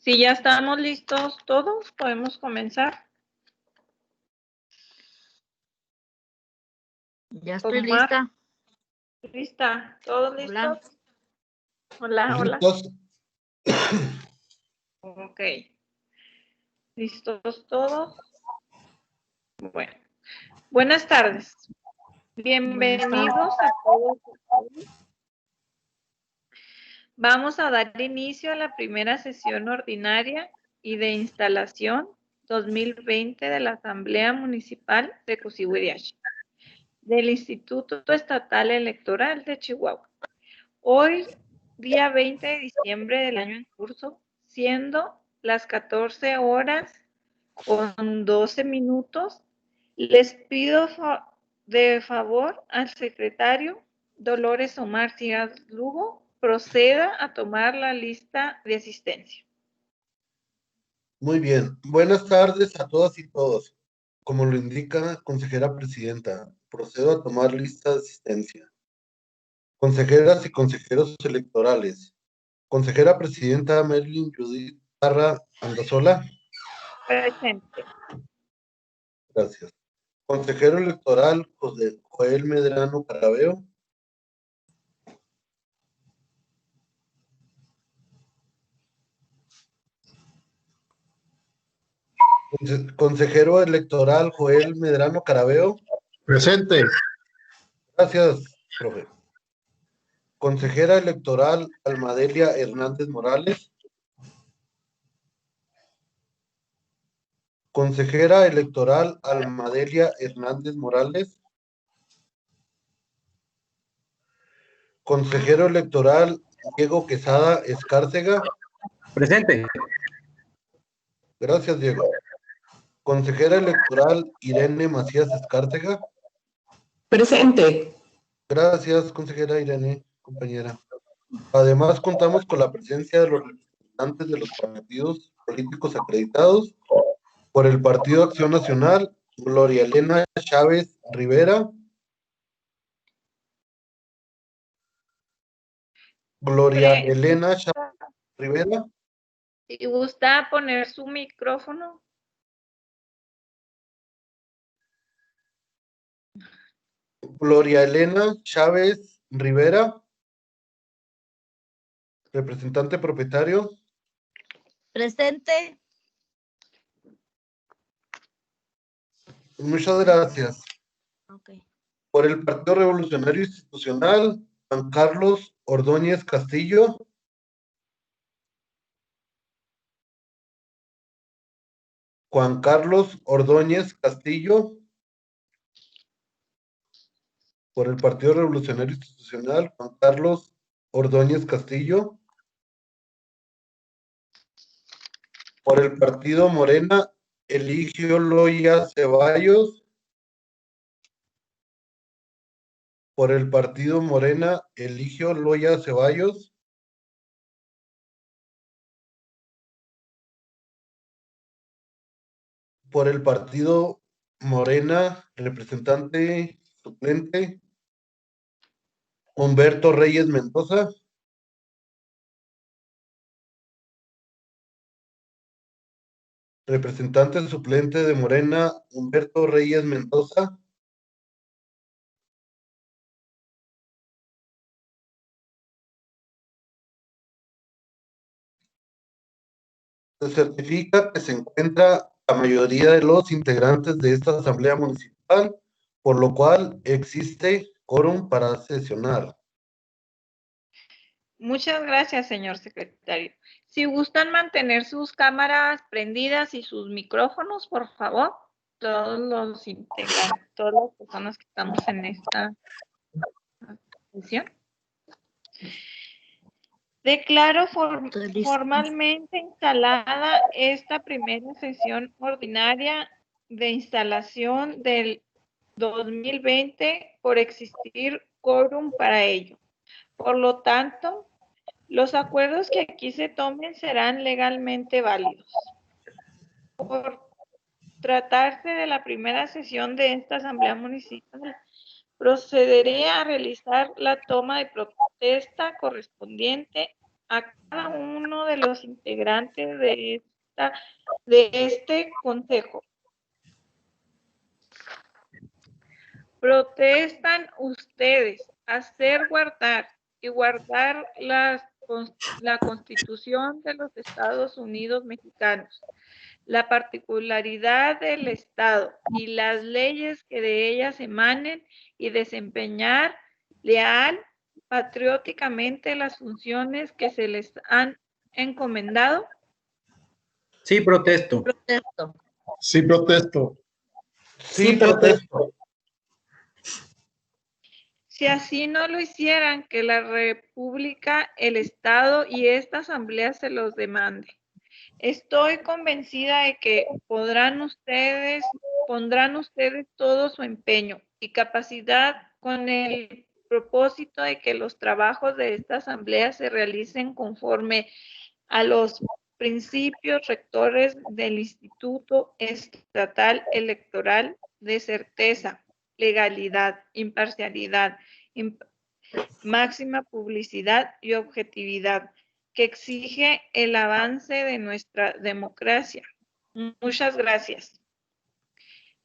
Si ya estamos listos todos, podemos comenzar. Ya estoy lista. ¿Lista? ¿Todos listos? Hola. Hola. ¿Listos? Ok. ¿Listos todos? Bueno. Buenas tardes. Bienvenidos a todos. Vamos a dar inicio a la primera sesión ordinaria y de instalación 2020 de la Asamblea Municipal de Cosihuiriache, del Instituto Estatal Electoral de Chihuahua. Hoy, día 20 de diciembre del año en curso, siendo las 14 horas con 12 minutos, les pido de favor al secretario Dolores Omar Cías Lugo proceda a tomar la lista de asistencia. Muy bien. Buenas tardes a todas y todos. Como lo indica consejera presidenta, procedo a tomar lista de asistencia. Consejeras y consejeros electorales. Consejera presidenta Merlin Judith Parra Andazola. Presente. Gracias. Consejero electoral Joel Medrano Carabeo. Consejero electoral Joel Medrano Carabeo. Presente. Gracias, profe. Consejera electoral Almadelia Hernández Morales. Consejera electoral Almadelia Hernández Morales. Consejero electoral Diego Quesada Escárcega. Presente. Gracias, Diego. Consejera electoral Irene Macías Escárcega. Presente. Gracias, consejera Irene, compañera. Además, contamos con la presencia de los representantes de los partidos políticos acreditados por el Partido Acción Nacional, Gloria Elena Chávez Rivera. Gloria Elena Chávez Rivera. Si gusta poner su micrófono. Gloria Elena Chávez Rivera. Representante propietario. Presente. Muchas gracias. Okay. Por el Partido Revolucionario Institucional, Juan Carlos Ordóñez Castillo. Juan Carlos Ordóñez Castillo. Por el Partido Revolucionario Institucional, Juan Carlos Ordóñez Castillo. Por el Partido Morena, Eligio Loya Ceballos. Por el Partido Morena, Eligio Loya Ceballos. Por el Partido Morena, representante suplente, Humberto Reyes Mendoza. Representante suplente de Morena, Humberto Reyes Mendoza. Se certifica que se encuentra la mayoría de los integrantes de esta Asamblea Municipal, por lo cual existe quórum para sesionar. Muchas gracias, señor secretario. Si gustan mantener sus cámaras prendidas y sus micrófonos, por favor, todos los integrantes, todas las personas que estamos en esta sesión. Declaro formalmente instalada esta primera sesión ordinaria de instalación del 2020 por existir quórum para ello. Por lo tanto, los acuerdos que aquí se tomen serán legalmente válidos. Por tratarse de la primera sesión de esta Asamblea Municipal, procederé a realizar la toma de protesta correspondiente a cada uno de los integrantes de este consejo. Protestan ustedes hacer guardar y guardar la Constitución de los Estados Unidos mexicanos, la particularidad del Estado y las leyes que de ellas emanen, y desempeñar leal, patrióticamente las funciones que se les han encomendado. Sí, protesto. Protesto. Sí, protesto. Sí, protesto. Si así no lo hicieran, que la República, el Estado y esta Asamblea se los demande. Estoy convencida de que pondrán ustedes todo su empeño y capacidad con el propósito de que los trabajos de esta Asamblea se realicen conforme a los principios rectores del Instituto Estatal Electoral de certeza, legalidad, imparcialidad, máxima publicidad y objetividad, que exige el avance de nuestra democracia. Muchas gracias.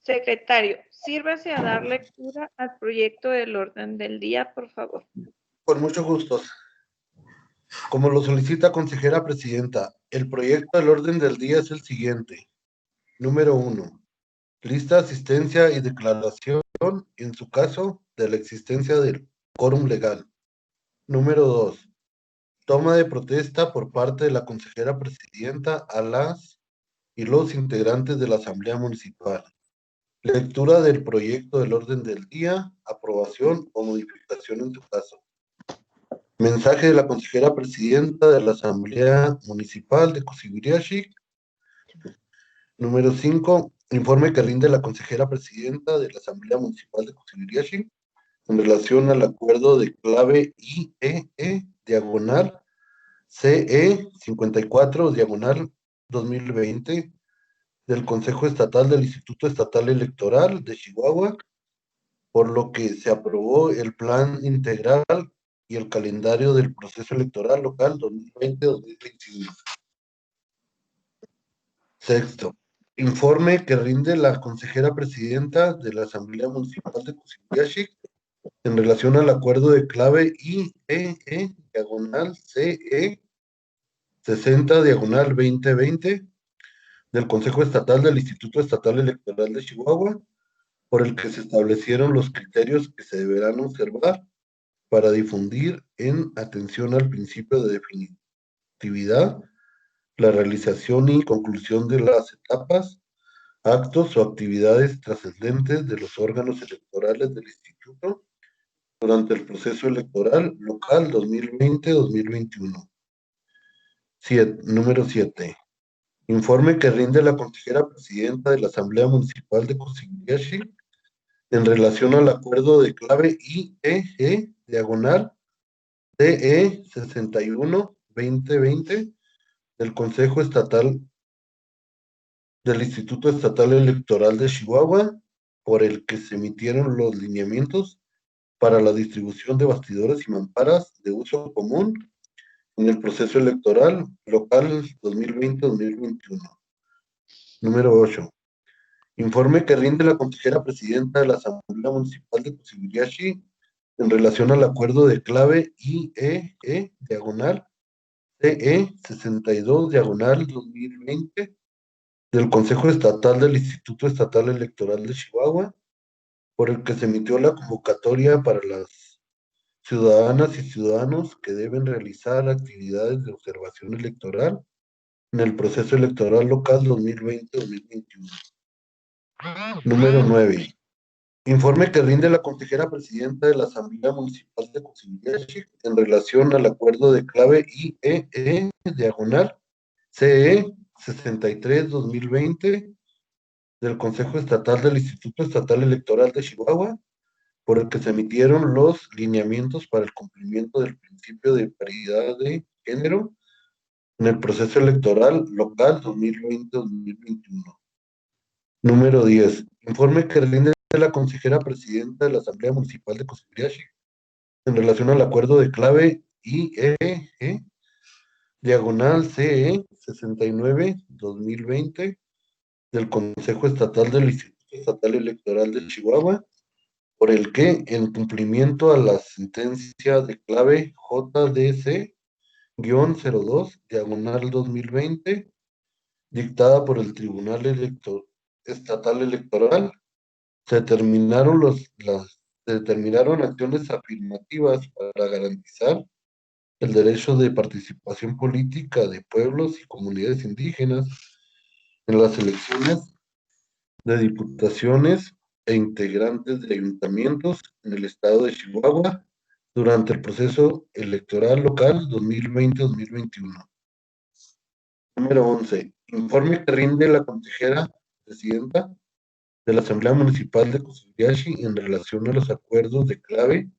Secretario, sírvase a dar lectura al proyecto del orden del día, por favor. Con mucho gusto. Como lo solicita consejera presidenta, el proyecto del orden del día es el siguiente. Número 1. Lista de asistencia y declaración, en su caso, de la existencia del quórum legal. Número 2. Toma de protesta por parte de la consejera presidenta a las y los integrantes de la Asamblea Municipal. Lectura del proyecto del orden del día, aprobación o modificación en su caso. Mensaje de la consejera presidenta de la Asamblea Municipal de Cosibiriashi. Número 5. Informe que rinde la consejera presidenta de la Asamblea Municipal de Cosibiriashi en relación al acuerdo de clave IEE diagonal CE 54 diagonal 2020 del Consejo Estatal del Instituto Estatal Electoral de Chihuahua, por lo que se aprobó el plan integral y el calendario del proceso electoral local 2020-2021. Sexto, informe que rinde la consejera presidenta de la Asamblea Municipal de Cosibiriashi en relación al acuerdo de clave IEE diagonal CE 60 diagonal 2020 del Consejo Estatal del Instituto Estatal Electoral de Chihuahua, por el que se establecieron los criterios que se deberán observar para difundir en atención al principio de definitividad la realización y conclusión de las etapas, actos o actividades trascendentes de los órganos electorales del Instituto durante el proceso electoral local 2020-2021. Número 7. Informe que rinde la consejera presidenta de la Asamblea Municipal de Cosibiriashi en relación al acuerdo de clave IEG diagonal DE 61-2020 del Consejo Estatal del Instituto Estatal Electoral de Chihuahua, por el que se emitieron los lineamientos para la distribución de bastidores y mamparas de uso común en el proceso electoral local 2020-2021. Número 8. Informe que rinde la consejera presidenta de la Asamblea Municipal de Cosibiriashi en relación al acuerdo de clave IEE diagonal CE 62 diagonal 2020 del Consejo Estatal del Instituto Estatal Electoral de Chihuahua, por el que se emitió la convocatoria para las ciudadanas y ciudadanos que deben realizar actividades de observación electoral en el proceso electoral local 2020-2021. Número 9. Informe que rinde la consejera presidenta de la Asamblea Municipal de Cosibiriashi en relación al acuerdo de clave IEE diagonal CE 63-2020 del Consejo Estatal del Instituto Estatal Electoral de Chihuahua, por el que se emitieron los lineamientos para el cumplimiento del principio de paridad de género en el proceso electoral local 2020-2021. Número 10. Informe que rinde la consejera presidenta de la Asamblea Municipal de Cosibiriashi en relación al acuerdo de clave IEG diagonal CE 69-2020 del Consejo Estatal del Instituto Estatal Electoral de Chihuahua, por el que, en cumplimiento a la sentencia de clave JDC-02, diagonal 2020, dictada por el Tribunal Estatal Electoral, se determinaron acciones afirmativas para garantizar el derecho de participación política de pueblos y comunidades indígenas en las elecciones de diputaciones e integrantes de ayuntamientos en el estado de Chihuahua durante el proceso electoral local 2020-2021. Número 11. Informe que rinde la consejera presidenta de la Asamblea Municipal de Cosiviriaxi en relación a los acuerdos de clave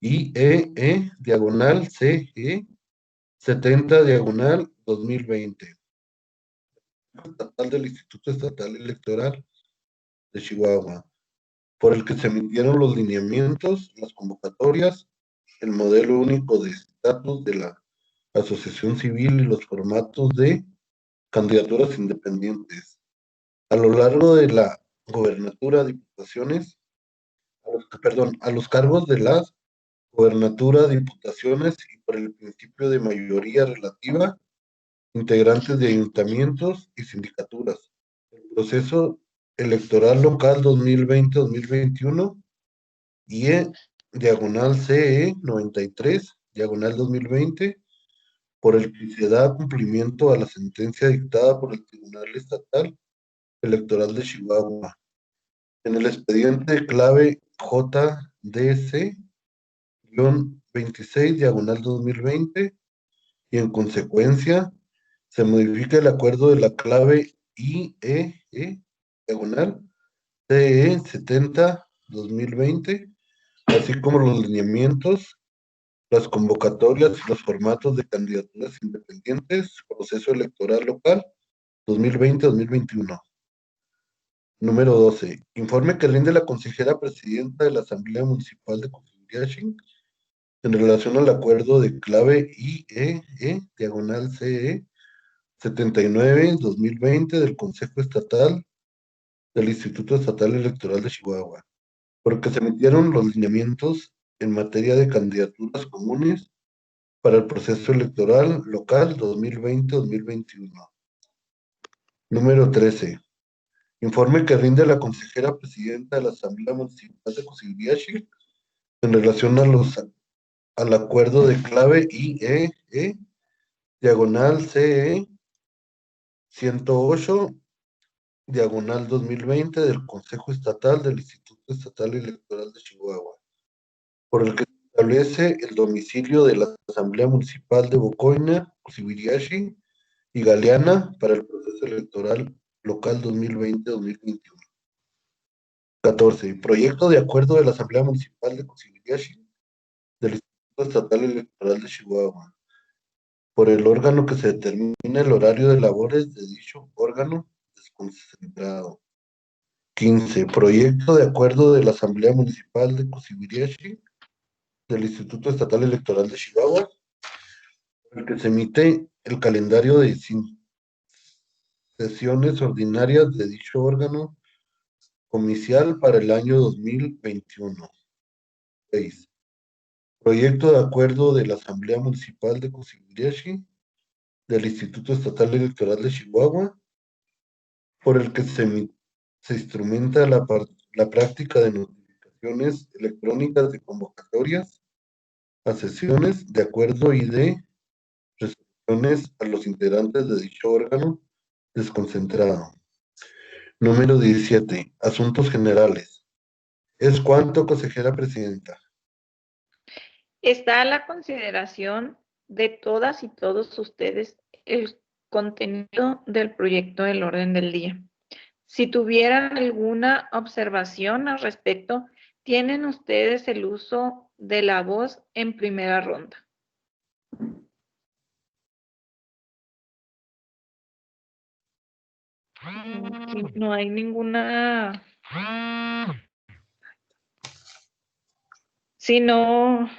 IEE diagonal CE 70 diagonal 2020. Estatal del Instituto Estatal Electoral de Chihuahua, por el que se emitieron los lineamientos, las convocatorias, el modelo único de estatus de la asociación civil y los formatos de candidaturas independientes. A lo largo de la gobernatura, diputaciones, a los cargos de las gobernatura, diputaciones y por el principio de mayoría relativa, integrantes de ayuntamientos y sindicaturas. El proceso electoral local 2020-2021 y diagonal CE 93, diagonal 2020, por el que se da cumplimiento a la sentencia dictada por el Tribunal Estatal Electoral de Chihuahua. En el expediente clave JDC-26, diagonal 2020, y en consecuencia se modifica el acuerdo de la clave IEE, diagonal CE 70-2020, así como los lineamientos, las convocatorias y los formatos de candidaturas independientes, proceso electoral local 2020-2021. Número 12. Informe que rinde la consejera presidenta de la Asamblea Municipal de Cosiviriaxi en relación al acuerdo de clave IEE, diagonal CE 79-2020 del Consejo Estatal del Instituto Estatal Electoral de Chihuahua, porque se emitieron los lineamientos en materia de candidaturas comunes para el proceso electoral local 2020-2021. Número 13. Informe que rinde la consejera presidenta de la Asamblea Municipal de Cosiviriaxi en relación al acuerdo de clave IEE, diagonal CE 108, diagonal 2020 del Consejo Estatal del Instituto Estatal Electoral de Chihuahua, por el que se establece el domicilio de la Asamblea Municipal de Bocoina, Cosiviriaxi y Galeana para el proceso electoral local 2020-2021. 14. Proyecto de acuerdo de la Asamblea Municipal de Cosiviriaxi del Instituto Estatal Electoral de Chihuahua, por el órgano que se determina el horario de labores de dicho órgano desconcentrado. 15. Proyecto de acuerdo de la Asamblea Municipal de Cosiviriaxi del Instituto Estatal Electoral de Chihuahua, por el que se emite el calendario de sesiones ordinarias de dicho órgano comicial para el año 2021. 6. Proyecto de acuerdo de la Asamblea Municipal de Cosiviriaxi del Instituto Estatal Electoral de Chihuahua, por el que se instrumenta la práctica de notificaciones electrónicas de convocatorias a sesiones de acuerdo y de resoluciones a los integrantes de dicho órgano desconcentrado. Número 17. Asuntos generales. ¿Es cuanto, consejera presidenta? Está a la consideración de todas y todos ustedes el contenido del proyecto del orden del día. Si tuvieran alguna observación al respecto, tienen ustedes el uso de la voz en primera ronda. No hay ninguna. Si no,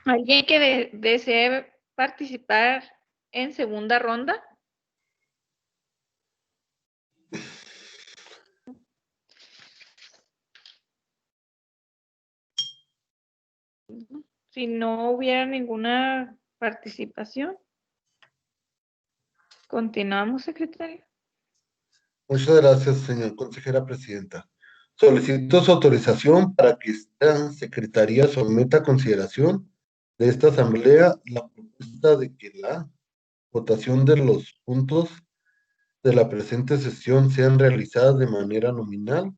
alguien que desee participar en segunda ronda? Si no hubiera ninguna participación, continuamos, secretario. Muchas gracias, señora consejera presidenta. Solicito su autorización para que esta secretaría someta a consideración de esta asamblea la propuesta de que la votación de los puntos de la presente sesión sean realizadas de manera nominal,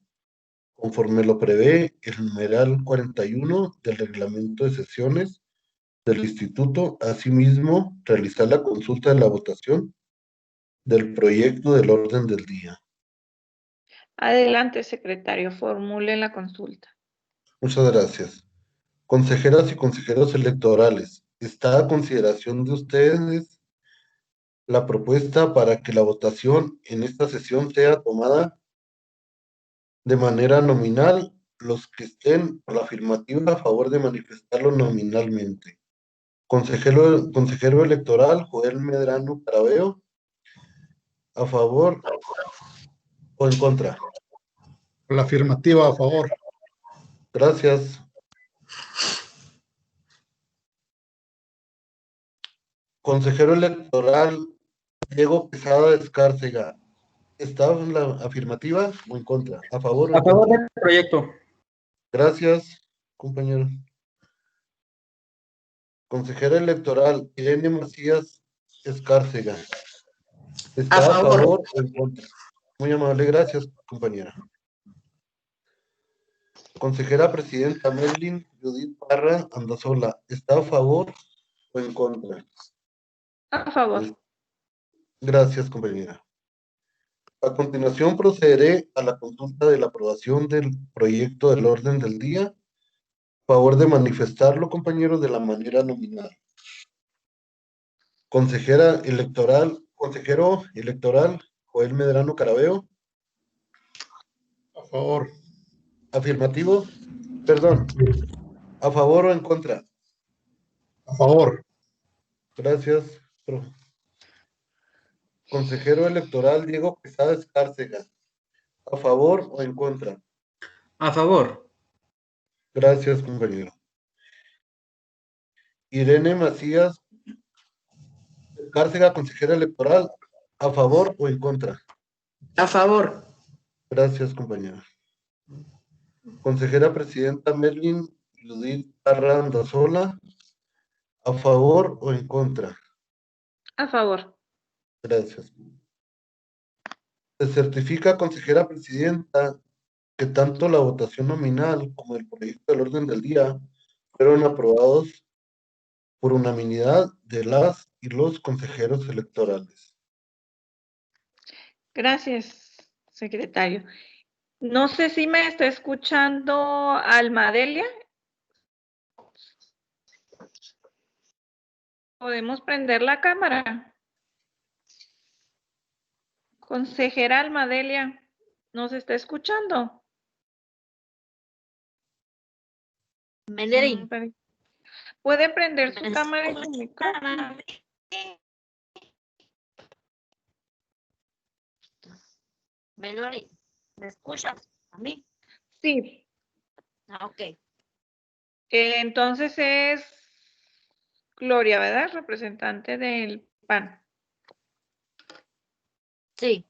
conforme lo prevé el numeral 41 del reglamento de sesiones del instituto. Asimismo, realizar la consulta de la votación del proyecto del orden del día. Adelante, secretario, formule la consulta. Muchas gracias. Consejeras y consejeros electorales, está a consideración de ustedes la propuesta para que la votación en esta sesión sea tomada de manera nominal. Los que estén por la afirmativa, a favor de manifestarlo nominalmente. Consejero electoral, Joel Medrano Carabeo, a favor o en contra. La afirmativa, a favor. Gracias. Consejero electoral, Diego Quesada Escárcega, ¿está en la afirmativa o en contra? ¿A favor o en A favor contra? del proyecto. Gracias, compañero. Consejera electoral, Irene Macías Escárcega, ¿está A a favor. favor o en contra? Muy amable, gracias, compañera. Consejera presidenta Merlin Judith Parra Andazola, ¿está a favor o en contra? A favor. Gracias, compañera. A continuación procederé a la consulta de la aprobación del proyecto del orden del día. Favor de manifestarlo, compañeros, de la manera nominal. Consejero electoral, Joel Medrano Carabeo. A favor. Afirmativo. Perdón. ¿A favor o en contra? A favor. Gracias. Consejero electoral, Diego Quesada Escárcega. ¿A favor o en contra? A favor. Gracias, compañero. Irene Macías Escárcega, consejera electoral, ¿a favor o en contra? A favor. Gracias, compañera. Consejera presidenta Merlin Judith Parra Andazola, ¿a favor o en contra? A favor. Gracias. Se certifica, consejera presidenta, que tanto la votación nominal como el proyecto del orden del día fueron aprobados por unanimidad de las y los consejeros electorales. Gracias, secretario. No sé si me está escuchando Almadelia. ¿Podemos prender la cámara? Consejera Almadelia, ¿nos está escuchando? Melody. ¿Puede prender su cámara y su micrófono? Melody, ¿me escuchas? ¿A mí? Sí. Ah, ok. Entonces es Gloria, ¿verdad? Representante del PAN. Sí.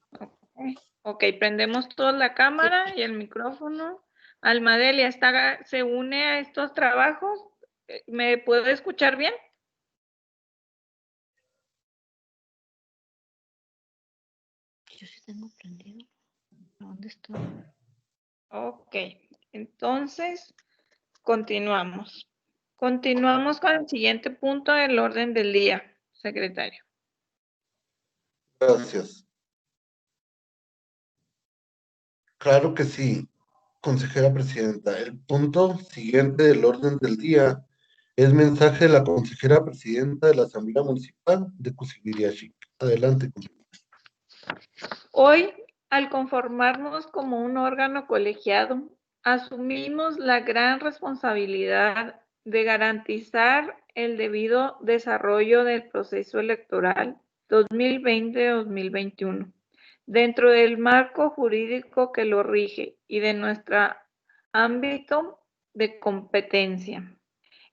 Ok, prendemos toda la cámara y el micrófono. Almadelia, ¿se une a estos trabajos? ¿Me puede escuchar bien? Yo sí tengo prendido. ¿Dónde está? Ok, entonces continuamos. Continuamos con el siguiente punto del orden del día, secretario. Gracias. Claro que sí, consejera presidenta. El punto siguiente del orden del día es mensaje de la consejera presidenta de la Asamblea Municipal de Cusibiriachic. Adelante, consejera. Hoy, al conformarnos como un órgano colegiado, asumimos la gran responsabilidad de garantizar el debido desarrollo del proceso electoral 2020-2021 dentro del marco jurídico que lo rige y de nuestro ámbito de competencia.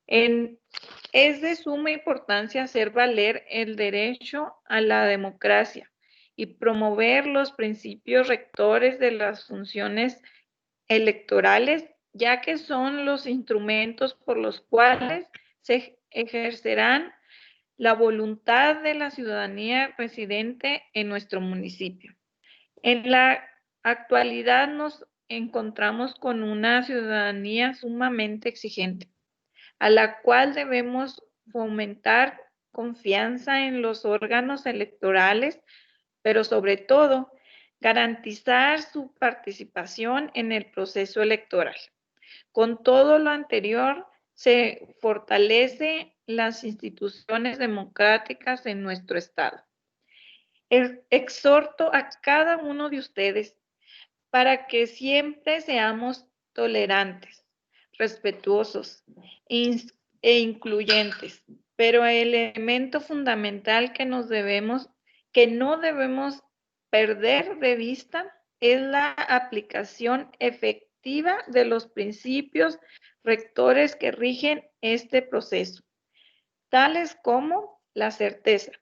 Es de suma importancia hacer valer el derecho a la democracia y promover los principios rectores de las funciones electorales, ya que son los instrumentos por los cuales se ejercerán la voluntad de la ciudadanía residente en nuestro municipio. En la actualidad nos encontramos con una ciudadanía sumamente exigente, a la cual debemos fomentar confianza en los órganos electorales, pero sobre todo garantizar su participación en el proceso electoral. Con todo lo anterior, se fortalece las instituciones democráticas en nuestro estado. Exhorto a cada uno de ustedes para que siempre seamos tolerantes, respetuosos e incluyentes, pero el elemento fundamental que no debemos perder de vista es la aplicación efectiva de los principios rectores que rigen este proceso, tales como la certeza,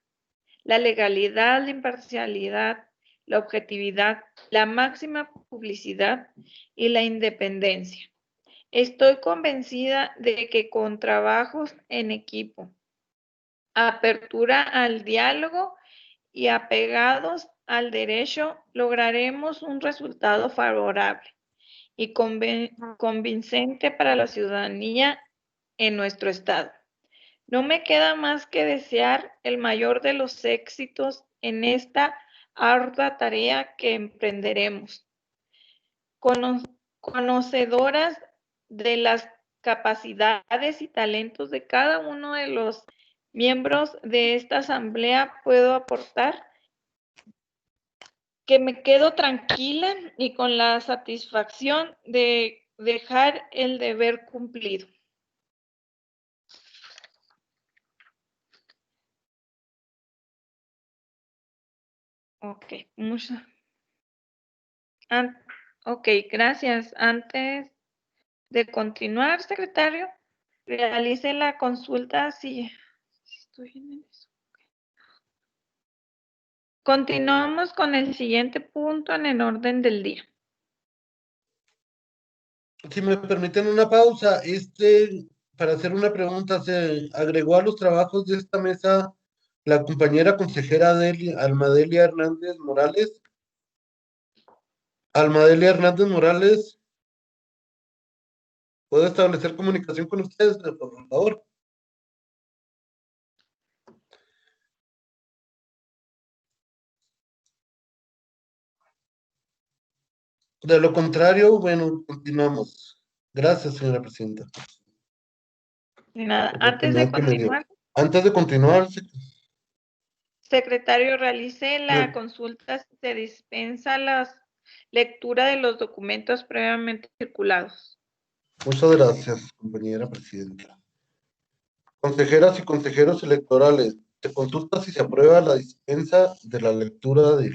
la legalidad, la imparcialidad, la objetividad, la máxima publicidad y la independencia. Estoy convencida de que con trabajos en equipo, apertura al diálogo y apegados al derecho, lograremos un resultado favorable y convincente para la ciudadanía en nuestro estado. No me queda más que desear el mayor de los éxitos en esta ardua tarea que emprenderemos. Conocedoras de las capacidades y talentos de cada uno de los miembros de esta asamblea, puedo aportar que me quedo tranquila y con la satisfacción de dejar el deber cumplido. Ok, gracias. Antes de continuar, secretario, realice la consulta si estoy bien en eso. Continuamos con el siguiente punto en el orden del día. Si me permiten una pausa, para hacer una pregunta, se agregó a los trabajos de esta mesa la compañera consejera Almadelia Hernández Morales. Almadelia Hernández Morales, ¿puedo establecer comunicación con ustedes, por favor? De lo contrario, bueno, continuamos. Gracias, señora presidenta. De nada. Por la oportunidad que me dio. Continuar, Antes de continuar, secretario, realice la Me- consulta si se dispensa la lectura de los documentos previamente circulados. muchas gracias, compañera presidenta. Consejeras y consejeros electorales, se consulta si se aprueba la dispensa de la lectura de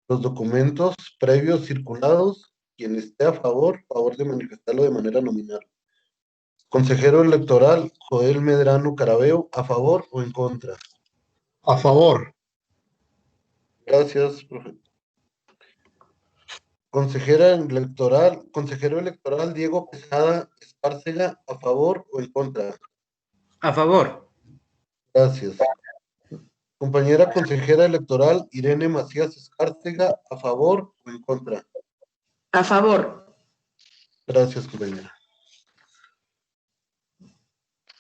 los documentos previos circulados. Quien esté a favor de manifestarlo de manera nominal. Consejero electoral, Joel Medrano Carabeo, ¿a favor o en contra? A favor. Gracias, profe. Consejero electoral Diego Quesada Escárcega, ¿a favor o en contra? A favor. Gracias. Compañera consejera electoral Irene Macías Escárcega, ¿a favor o en contra? A favor. Gracias, compañera.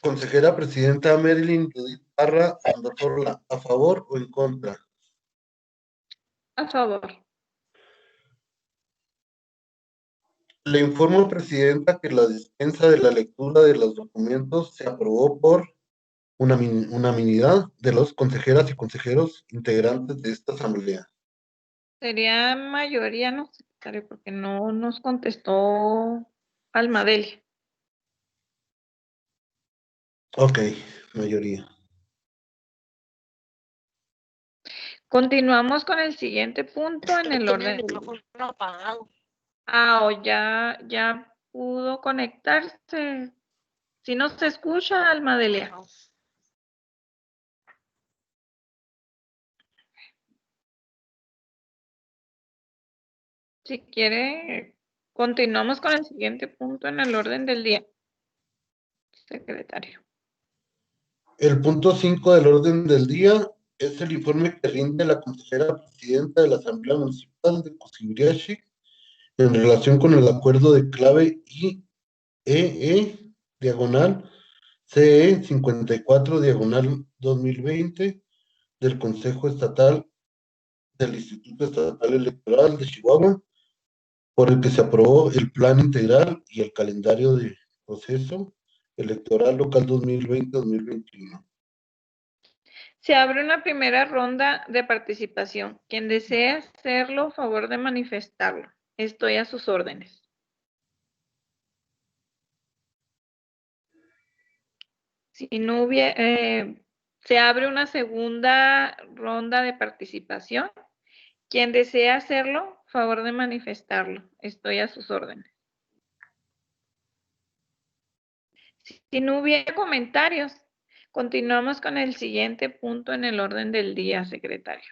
Consejera presidenta Marilyn Judith Parra Andazorla, ¿a favor o en contra? A favor. Le informo, presidenta, que la dispensa de la lectura de los documentos se aprobó por unanimidad de los consejeras y consejeros integrantes de esta asamblea. Sería mayoría, ¿no, secretario? Porque no nos contestó Almadelia. Ok, mayoría. Continuamos con el siguiente punto en el Tiene orden. el micrófono apagado. Ah, o ya pudo conectarse. Si no se escucha, Alma Delia. No. Si quiere, continuamos con el siguiente punto en el orden del día. Secretario. El punto 5 del orden del día es el informe que rinde la consejera presidenta de la Asamblea Municipal de Cosibiriashi en relación con el acuerdo de clave IEE diagonal CE 54 diagonal 2020 del Consejo Estatal del Instituto Estatal Electoral de Chihuahua, por el que se aprobó el Plan Integral y el calendario de proceso electoral local 2020-2021. Se abre una primera ronda de participación. Quien desee hacerlo, favor de manifestarlo. Estoy a sus órdenes. Si no hubiera, se abre una segunda ronda de participación. Quien desea hacerlo, favor de manifestarlo. Estoy a sus órdenes. Si no hubiera comentarios, continuamos con el siguiente punto en el orden del día, secretario.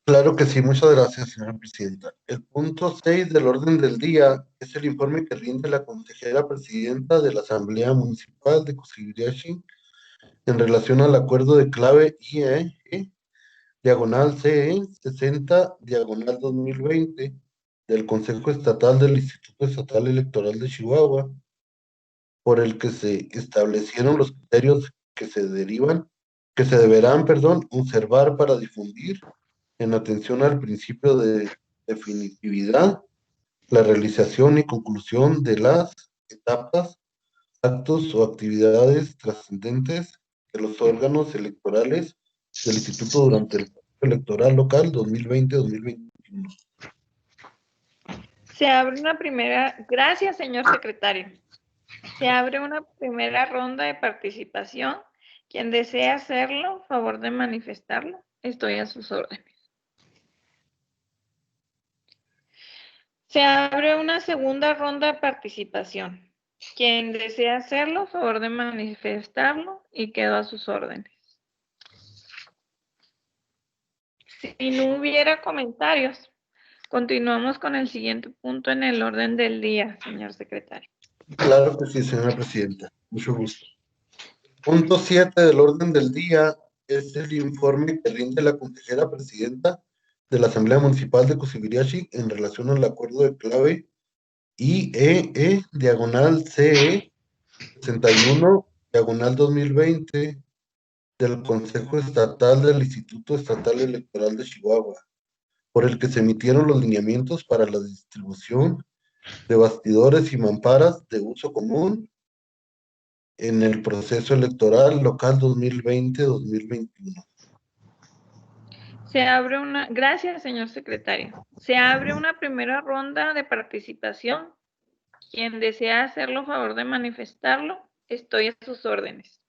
Claro que sí, muchas gracias, señora presidenta. El punto 6 del orden del día es el informe que rinde la consejera presidenta de la Asamblea Municipal de Cosibiriashi en relación al acuerdo de clave IEE diagonal CE 60 diagonal 2020 del Consejo Estatal del Instituto Estatal Electoral de Chihuahua, por el que se establecieron los criterios que se deberán, observar para difundir en atención al principio de definitividad, la realización y conclusión de las etapas, actos o actividades trascendentes de los órganos electorales del Instituto durante el proceso electoral local 2020-2021. Se abre una primera, gracias señor secretario. Se abre una primera ronda de participación. Quien desea hacerlo, favor de manifestarlo. Estoy a sus órdenes. Se abre una segunda ronda de participación. Quien desea hacerlo, favor de manifestarlo y quedo a sus órdenes. Si no hubiera comentarios, continuamos con el siguiente punto en el orden del día, señor secretario. Claro que sí, señora presidenta. Mucho gusto. Punto 7 del orden del día es el informe que rinde la consejera presidenta de la Asamblea Municipal de Cosibiriashi en relación al acuerdo de clave IEE diagonal CE 61 diagonal 2020 del Consejo Estatal del Instituto Estatal Electoral de Chihuahua, por el que se emitieron los lineamientos para la distribución de bastidores y mamparas de uso común en el proceso electoral local 2020-2021. Se abre una, gracias señor secretario. Se abre una primera ronda de participación. Quien desea hacerlo, favor de manifestarlo. Estoy a sus órdenes.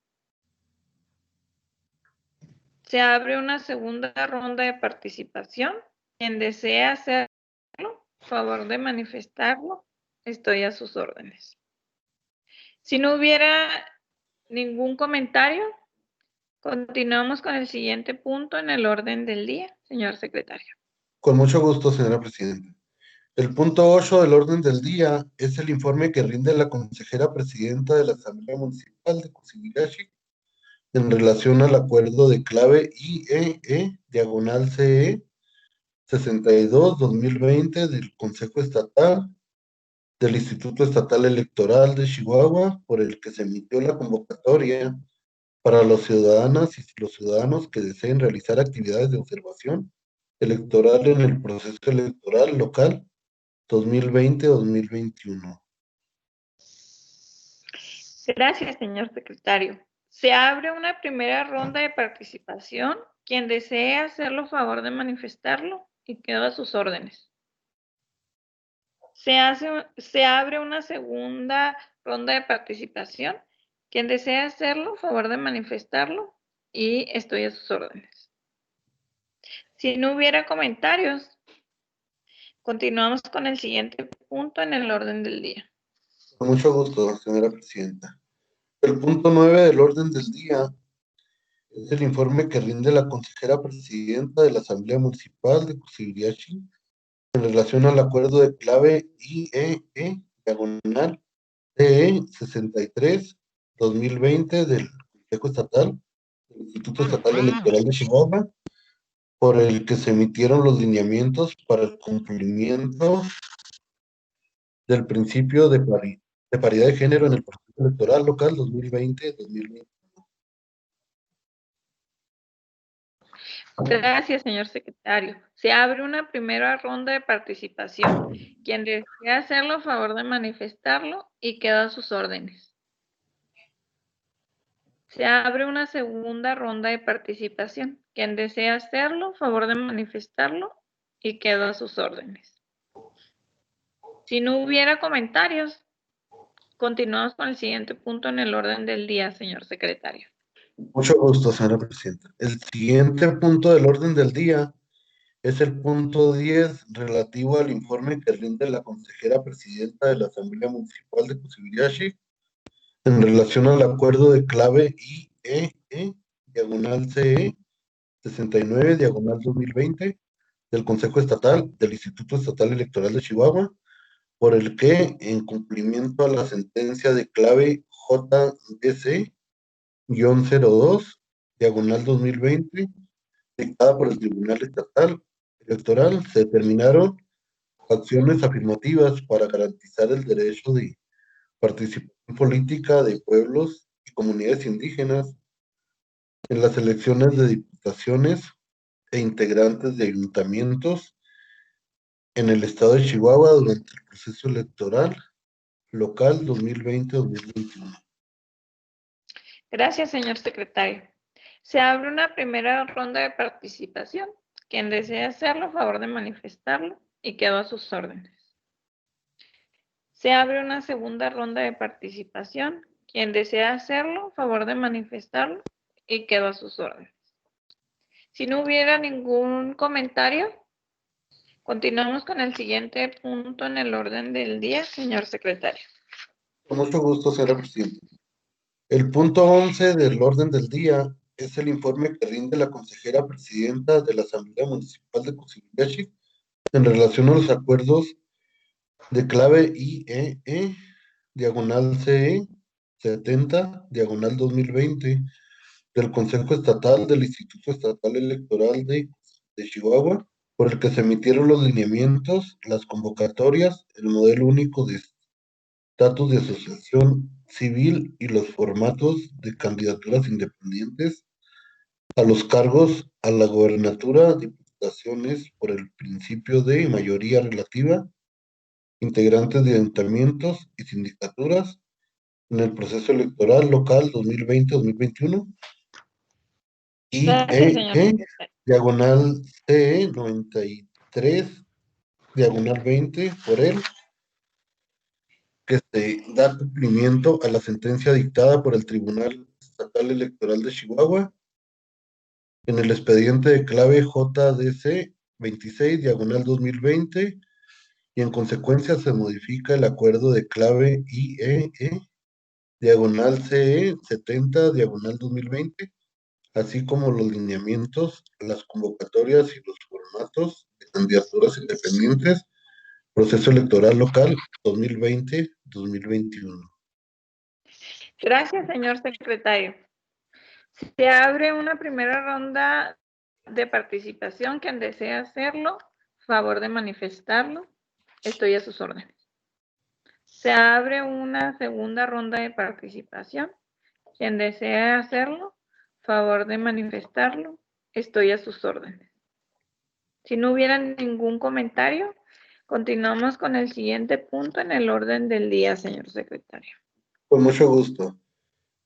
Se abre una segunda ronda de participación. Quien desea hacerlo, favor de manifestarlo. Estoy a sus órdenes. Si no hubiera ningún comentario, continuamos con el siguiente punto en el orden del día, señor secretario. Con mucho gusto, señora presidenta. El punto 8 del orden del día es el informe que rinde la consejera presidenta de la Asamblea Municipal de Cosibiriashi en relación al acuerdo de clave IEE diagonal CE 62-2020 del Consejo Estatal del Instituto Estatal Electoral de Chihuahua, por el que se emitió la convocatoria para las ciudadanas y los ciudadanos que deseen realizar actividades de observación electoral en el proceso electoral local 2020-2021. Gracias, señor secretario. Se abre una primera ronda de participación. Quien desee hacerlo, favor de manifestarlo y quedo a sus órdenes. Se abre una segunda ronda de participación. Quien desea hacerlo, favor de manifestarlo y estoy a sus órdenes. Si no hubiera comentarios, continuamos con el siguiente punto en el orden del día. Con mucho gusto, señora presidenta. El punto 9 del orden del día es el informe que rinde la consejera presidenta de la Asamblea Municipal de Cusibiriachi en relación al acuerdo de clave IEE diagonal TE 63-2020 del Consejo Estatal, del Instituto Estatal Electoral de Chihuahua, por el que se emitieron los lineamientos para el cumplimiento del principio de paridad de género en el proceso electoral local 2020-2021. Gracias, señor secretario. Se abre una primera ronda de participación. Quien desea hacerlo, favor de manifestarlo y queda a sus órdenes. Se abre una segunda ronda de participación. Quien desea hacerlo, favor de manifestarlo y queda a sus órdenes. Si no hubiera comentarios, continuamos con el siguiente punto en el orden del día, señor secretario. Mucho gusto, señora presidenta. El siguiente punto del orden del día es el punto 10 relativo al informe que rinde la consejera presidenta de la Asamblea Municipal de Cusibiriachi en relación al acuerdo de clave IEE diagonal CE 69 diagonal 2020 del Consejo Estatal del Instituto Estatal Electoral de Chihuahua, por el que, en cumplimiento a la sentencia de clave JDC-02 diagonal 2020 dictada por el Tribunal Estatal Electoral, se determinaron acciones afirmativas para garantizar el derecho de participación política de pueblos y comunidades indígenas en las elecciones de diputaciones e integrantes de ayuntamientos en el estado de Chihuahua durante el proceso electoral local 2020-2021. Gracias, señor secretario. Se abre una primera ronda de participación. Quien desea hacerlo, favor de manifestarlo y quedo a sus órdenes. Se abre una segunda ronda de participación. Quien desea hacerlo, favor de manifestarlo y quedo a sus órdenes. Si no hubiera ningún comentario, continuamos con el siguiente punto en el orden del día, señor secretario. Con mucho gusto, señora presidenta. El punto 11 del orden del día es el informe que rinde la consejera presidenta de la Asamblea Municipal de Cusibiriachi en relación a los acuerdos de clave IEE diagonal CE 70 diagonal 2020 del Consejo Estatal del Instituto Estatal Electoral de Chihuahua, por el que se emitieron los lineamientos, las convocatorias, el modelo único de estatus de asociación civil y los formatos de candidaturas independientes a los cargos a la gobernatura, diputaciones por el principio de mayoría relativa, integrantes de ayuntamientos y sindicaturas en el proceso electoral local 2020-2021 y Gracias, señor secretario. diagonal CE 93 diagonal 20 por él, que se da cumplimiento a la sentencia dictada por el Tribunal Estatal Electoral de Chihuahua en el expediente de clave JDC 26 diagonal 2020 y en consecuencia se modifica el acuerdo de clave IEE diagonal CE 70 diagonal 2020, así como los lineamientos, las convocatorias y los formatos de candidaturas independientes, proceso electoral local 2020-2021. Gracias, señor secretario. Se abre una primera ronda de participación. Quien desea hacerlo, favor de manifestarlo. Estoy a sus órdenes. Se abre una segunda ronda de participación. Quien desea hacerlo, favor de manifestarlo. Estoy a sus órdenes. Si no hubiera ningún comentario, continuamos con el siguiente punto en el orden del día, señor secretario. Con mucho gusto.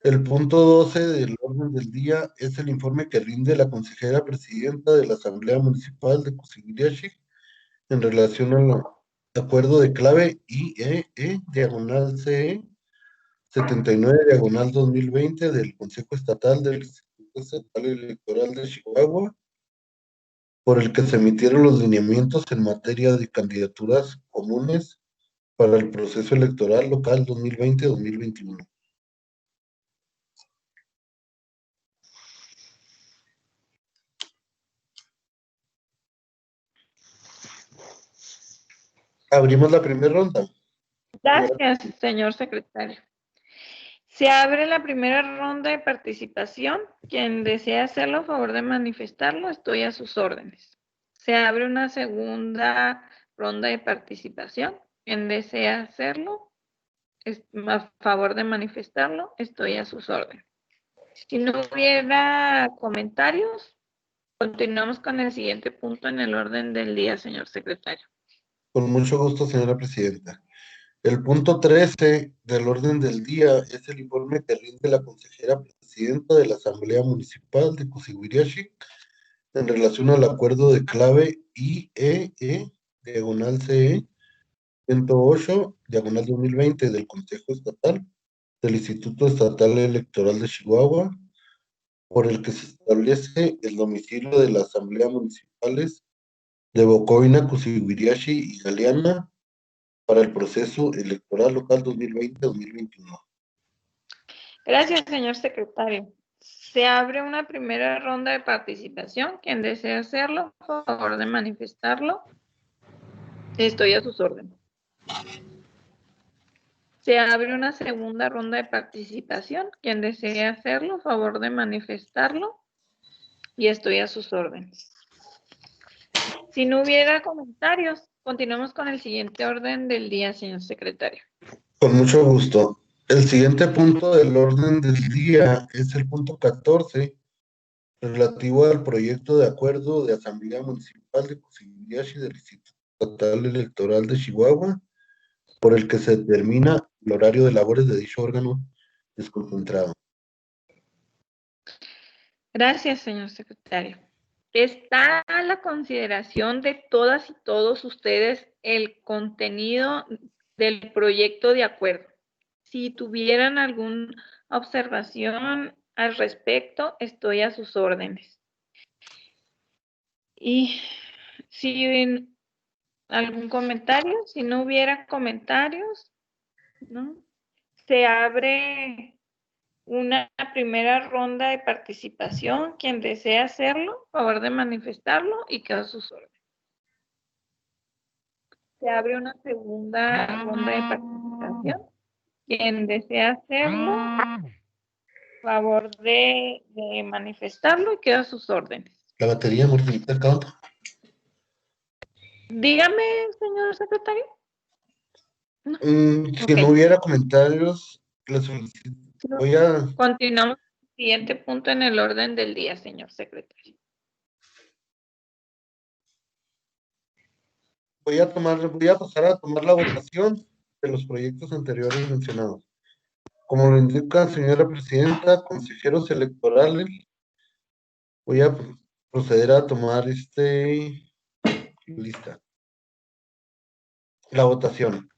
El punto 12 del orden del día es el informe que rinde la consejera presidenta de la Asamblea Municipal de Cusibiriachi en relación al acuerdo de clave IEE diagonal CE 79/2020 del Consejo Estatal del Instituto Estatal Electoral de Chihuahua, por el que se emitieron los lineamientos en materia de candidaturas comunes para el proceso electoral local 2020-2021. Abrimos la primera ronda. Gracias, señor secretario. Se abre la primera ronda de participación. Quien desea hacerlo, a favor de manifestarlo, estoy a sus órdenes. Se abre una segunda ronda de participación. Quien desea hacerlo, a favor de manifestarlo, estoy a sus órdenes. Si no hubiera comentarios, continuamos con el siguiente punto en el orden del día, señor secretario. Con mucho gusto, señora presidenta. El punto 13 del orden del día es el informe que rinde la consejera presidenta de la Asamblea Municipal de Cosiguiriashi en relación al acuerdo de clave IEE/CE 108/2020 del Consejo Estatal del Instituto Estatal Electoral de Chihuahua, por el que se establece el domicilio de la Asamblea Municipales de Bocoina, Cosiguiriashi y Galeana para el proceso electoral local 2020-2021. Gracias, señor secretario. Se abre una primera ronda de participación. Quien desea hacerlo, por favor de manifestarlo. Estoy a sus órdenes. Se abre una segunda ronda de participación. Quien desea hacerlo, a favor de manifestarlo. Y estoy a sus órdenes. Si no hubiera comentarios, continuamos con el siguiente orden del día, señor secretario. Con mucho gusto. El siguiente punto del orden del día es el punto 14, relativo al proyecto de acuerdo de Asamblea Municipal de Cosiguiriashi del Instituto Estatal Electoral de Chihuahua, por el que se determina el horario de labores de dicho órgano desconcentrado. Gracias, señor secretario. Está a la consideración de todas y todos ustedes el contenido del proyecto de acuerdo. Si tuvieran alguna observación al respecto, estoy a sus órdenes. Y si algún comentario, si no hubiera comentarios, ¿no? Se abre una primera ronda de participación. Quien desea hacerlo, a favor de manifestarlo y quedo a sus órdenes. Se abre una segunda ronda de participación. Quien desea hacerlo, a favor de manifestarlo y quedo a sus órdenes. La batería, Morfita, ¿cuánto? Dígame, señor secretario. Si Ok. no hubiera comentarios, les solicito. Continuamos con el siguiente punto en el orden del día, señor secretario. Voy a pasar a tomar la votación de los proyectos anteriores mencionados. Como lo indica, señora presidenta, consejeros electorales, voy a proceder a tomar lista. La votación.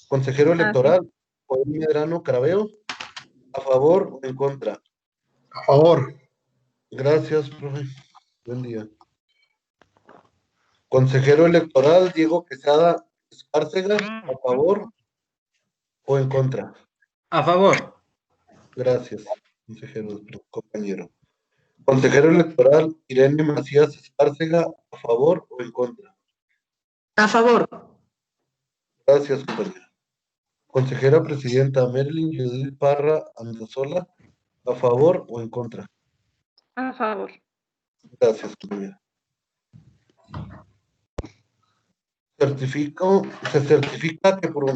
Consejero electoral, Joel Medrano Carabeo, ¿a favor o en contra? A favor. Gracias, profe. Buen día. Consejero electoral, Diego Quesada Escárcega, ¿a favor o en contra? A favor. Gracias, consejero, compañero. Consejero electoral, Irene Macías Escárcega, ¿a favor o en contra? A favor. Gracias, compañero. Consejera presidenta, Marilyn Judith Parra Andazola, ¿a favor o en contra? A favor. Gracias, compañero. Se certifica que por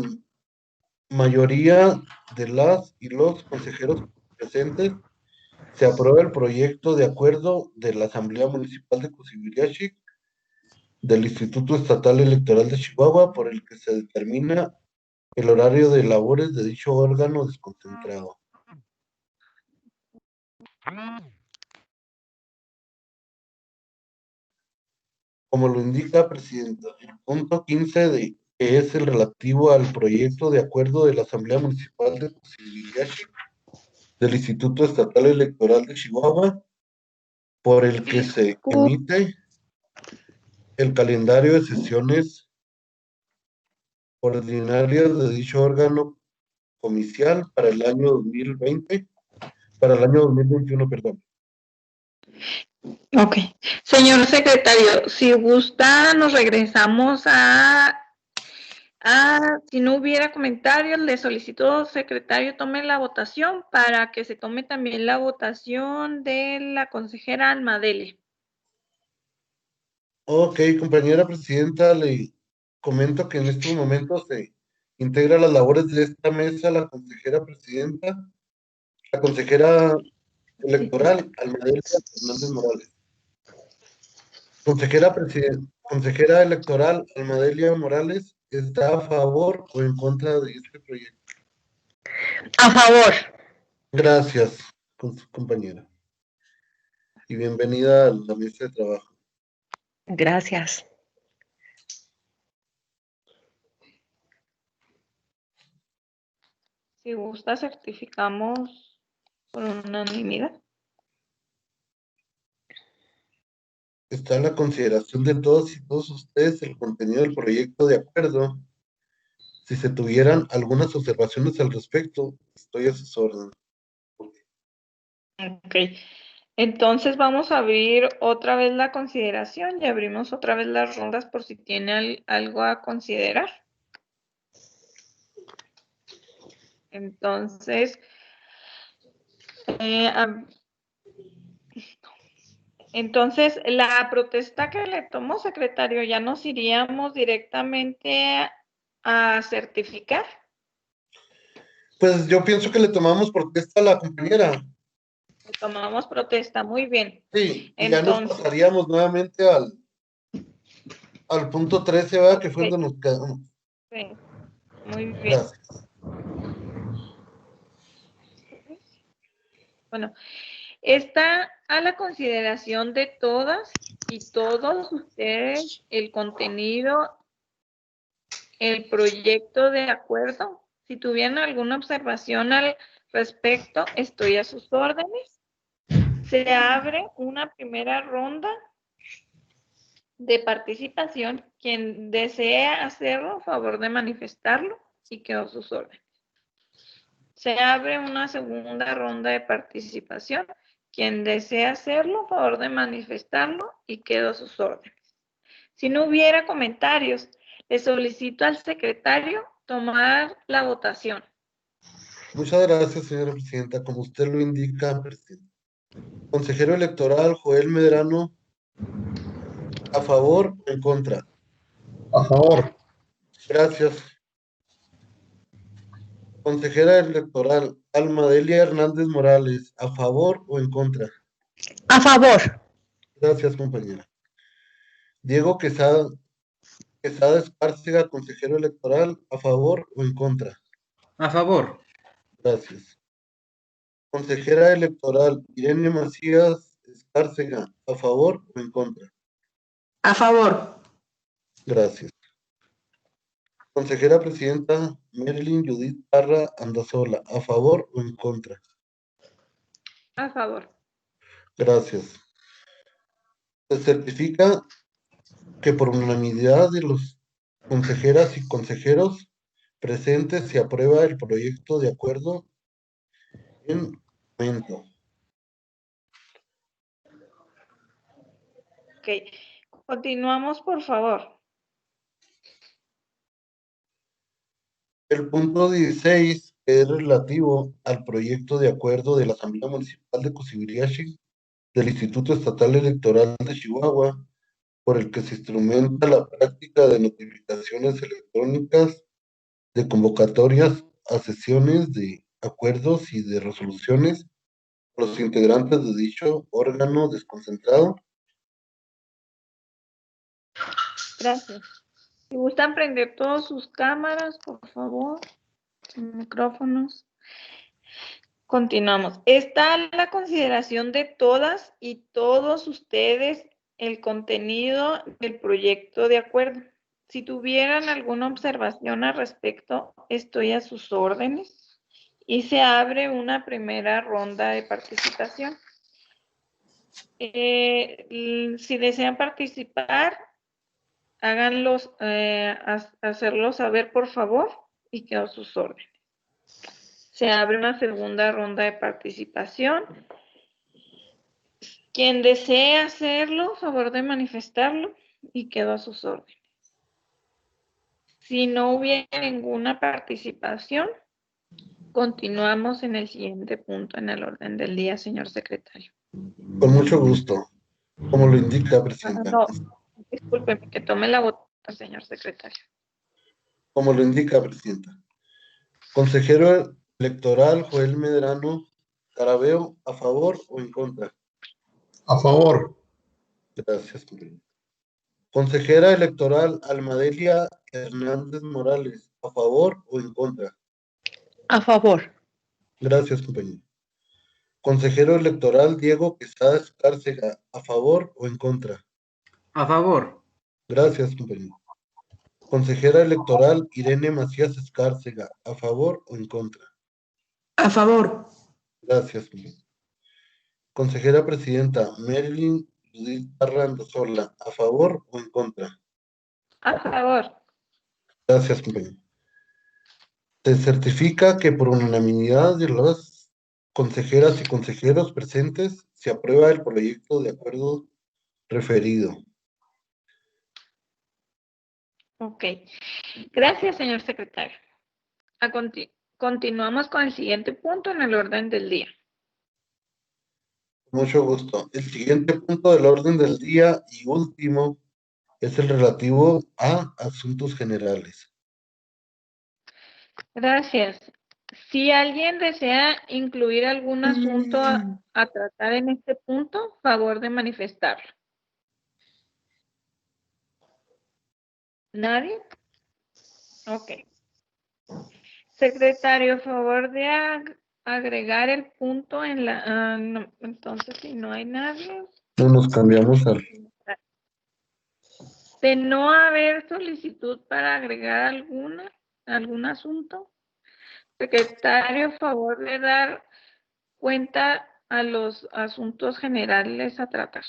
mayoría de las y los consejeros presentes se aprueba el proyecto de acuerdo de la Asamblea Municipal de Cosiguiriashi del Instituto Estatal Electoral de Chihuahua, por el que se determina el horario de labores de dicho órgano desconcentrado. Como lo indica, presidenta, el punto 15 que es el relativo al proyecto de acuerdo de la Asamblea Municipal de Cosiviliachi del Instituto Estatal Electoral de Chihuahua, por el que se emite el calendario de sesiones ordinarias de dicho órgano comicial para el año 2020, para el año 2021, perdón. Ok. Señor secretario, si gusta, nos regresamos si no hubiera comentarios, le solicito, secretario, tome la votación para que se tome también la votación de la consejera Almadele. Ok, compañera presidenta, le comento que en estos momentos se integra las labores de esta mesa la consejera presidenta, la consejera electoral, Almadelia Hernández Morales. Consejera electoral, Almadelia Morales, ¿está a favor o en contra de este proyecto? A favor. Gracias, compañera. Y bienvenida a la mesa de trabajo. Gracias. Si gusta, certificamos por unanimidad. Está en la consideración de todos y todos ustedes el contenido del proyecto de acuerdo. Si se tuvieran algunas observaciones al respecto, estoy a sus órdenes. Ok. Entonces vamos a abrir otra vez la consideración y abrimos otra vez las rondas por si tiene algo a considerar. Entonces, la protesta que le tomó, secretario, ya nos iríamos directamente a certificar. Pues yo pienso que le tomamos protesta a la compañera. Tomamos protesta, muy bien. Sí, y ya Entonces, nos pasaríamos nuevamente al punto 13, ¿verdad? Que fue donde nos quedamos. Sí, muy bien. Gracias. Bueno, está a la consideración de todas y todos ustedes el contenido, el proyecto de acuerdo. Si tuvieran alguna observación al respecto, estoy a sus órdenes. Se abre una primera ronda de participación. Quien desee hacerlo, a favor de manifestarlo y quedo a sus órdenes. Se abre una segunda ronda de participación. Quien desea hacerlo, a favor de manifestarlo y quedo a sus órdenes. Si no hubiera comentarios, le solicito al secretario tomar la votación. Muchas gracias, señora presidenta. Como usted lo indica, presidente. Consejero electoral Joel Medrano, ¿a favor o en contra? A favor. Gracias. Consejera electoral Almadelia Hernández Morales, ¿a favor o en contra? A favor. Gracias, compañera. Diego Quesada Escárcega, consejero electoral, ¿a favor o en contra? A favor. Gracias. Consejera electoral Irene Macías Escárcega, ¿a favor o en contra? A favor. Gracias. Consejera presidenta Marilyn Judith Parra Andazola, ¿a favor o en contra? A favor. Gracias. Se certifica que por unanimidad de los consejeras y consejeros presentes se aprueba el proyecto de acuerdo en momento. Ok. Continuamos, por favor. El punto 16 es relativo al proyecto de acuerdo de la Asamblea Municipal de Cosiviliachi del Instituto Estatal Electoral de Chihuahua, por el que se instrumenta la práctica de notificaciones electrónicas de convocatorias a sesiones de acuerdos y de resoluciones por los integrantes de dicho órgano desconcentrado. Gracias. Si gustan prender todas sus cámaras, por favor, micrófonos. Continuamos. Está a la consideración de todas y todos ustedes el contenido del proyecto de acuerdo. Si tuvieran alguna observación al respecto, estoy a sus órdenes. Y se abre una primera ronda de participación. Si desean participar, háganlos, hacerlo saber, por favor, y quedo a sus órdenes. Se abre una segunda ronda de participación. Quien desee hacerlo, favor de manifestarlo, y quedo a sus órdenes. Si no hubiera ninguna participación, continuamos en el siguiente punto en el orden del día, señor secretario. Con mucho gusto. Como lo indica, Presidenta. No, discúlpeme, que tome la votación, señor secretario. Como lo indica, Presidenta. Consejero electoral Joel Medrano Carabeo, ¿a favor o en contra? A favor. Gracias, compañero. Consejera electoral Almadelia Hernández Morales, ¿a favor o en contra? A favor. Gracias, compañero. Consejero electoral Diego Quesada Escárcega, ¿a favor o en contra? A favor. Gracias, compañero. Consejera electoral Irene Macías Escárcega, ¿a favor o en contra? A favor. Gracias, compañero. Consejera presidenta Marilyn Judith Arrando Sola, ¿a favor o en contra? A favor. Gracias, compañero. Se certifica que por unanimidad de las consejeras y consejeros presentes se aprueba el proyecto de acuerdo referido. Ok. Gracias, señor secretario. Continuamos con el siguiente punto en el orden del día. Mucho gusto. El siguiente punto del orden del día y último es el relativo a asuntos generales. Gracias. Si alguien desea incluir algún asunto a tratar en este punto, favor de manifestarlo. ¿Nadie? Ok. Secretario, favor de agregar el punto en la... no, entonces, si no hay nadie... No nos cambiamos al... De no haber solicitud para agregar algún asunto, secretario, favor de dar cuenta a los asuntos generales a tratar.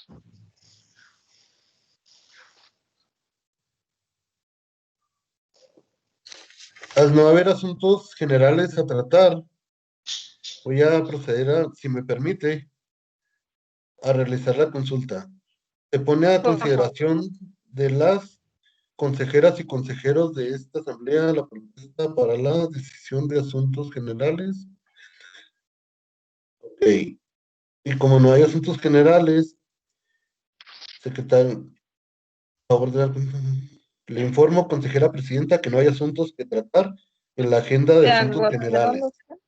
Al no haber asuntos generales a tratar, voy a proceder a, si me permite, a realizar la consulta. Se pone a Por consideración de las consejeras y consejeros de esta asamblea la propuesta para la decisión de asuntos generales. Ok. Y como no hay asuntos generales, secretario, por favor de dar cuenta. Le informo, consejera presidenta, que no hay asuntos que tratar en la agenda de ¿Se asuntos agotaron generales. los temas?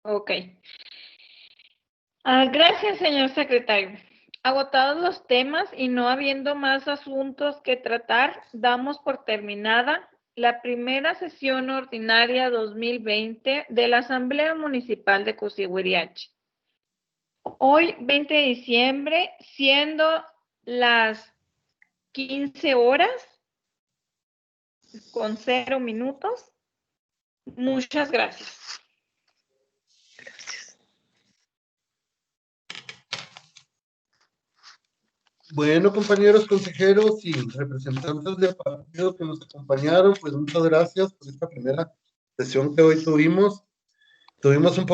Ok. Gracias, señor secretario. Agotados los temas y no habiendo más asuntos que tratar, damos por terminada la primera sesión ordinaria 2020 de la Asamblea Municipal de Cosiguiriache. Hoy, 20 de diciembre, siendo las 15 horas con 0 minutos. Muchas gracias. Bueno, compañeros consejeros y representantes del partido que nos acompañaron, pues muchas gracias por esta primera sesión que hoy tuvimos. Tuvimos un poco